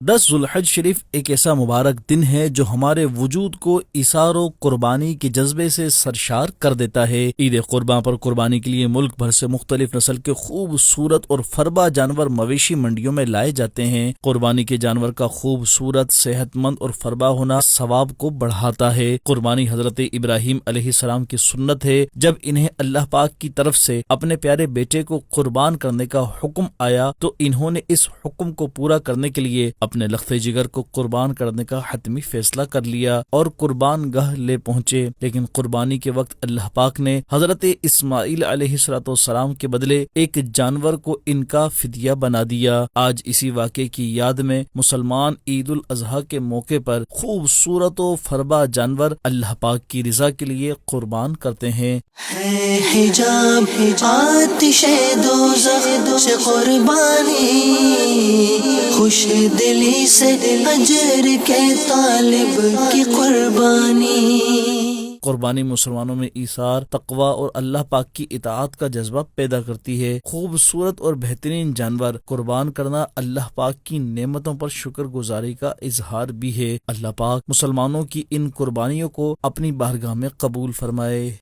10 ذوالحج شریف ایک ایسا مبارک دن ہے جو ہمارے وجود کو ایثار و قربانی کے جذبے سے سرشار کر دیتا ہے۔ عید قرباں پر قربانی کے لیے ملک بھر سے مختلف نسل کے خوبصورت اور فربا جانور مویشی منڈیوں میں لائے جاتے ہیں۔ قربانی کے جانور کا خوبصورت، صحت مند اور فربا ہونا ثواب کو بڑھاتا ہے۔ قربانی حضرت ابراہیم علیہ السلام کی سنت ہے۔ جب انہیں اللہ پاک کی طرف سے اپنے پیارے بیٹے کو قربان کرنے کا حکم آیا تو انہوں نے اس حکم کو پورا کرنے کے لیے اپنے لخت جگر کو قربان کرنے کا حتمی فیصلہ کر لیا اور قربان گاہ لے پہنچے۔ لیکن قربانی کے وقت اللہ پاک نے حضرت اسماعیل علیہ السلام کے بدلے ایک جانور کو ان کا فدیہ بنا دیا۔ آج اسی واقعے کی یاد میں مسلمان عید الاضحیٰ کے موقع پر خوبصورت و فربا جانور اللہ پاک کی رضا کے لیے قربان کرتے ہیں۔ ہے حجاب آتش دوزخ سے قربانی، خوش دلی سے اجر کے طالب کی قربانی۔ قربانی مسلمانوں میں ایثار، تقوی اور اللہ پاک کی اطاعت کا جذبہ پیدا کرتی ہے۔ خوبصورت اور بہترین جانور قربان کرنا اللہ پاک کی نعمتوں پر شکر گزاری کا اظہار بھی ہے۔ اللہ پاک مسلمانوں کی ان قربانیوں کو اپنی بارگاہ میں قبول فرمائے۔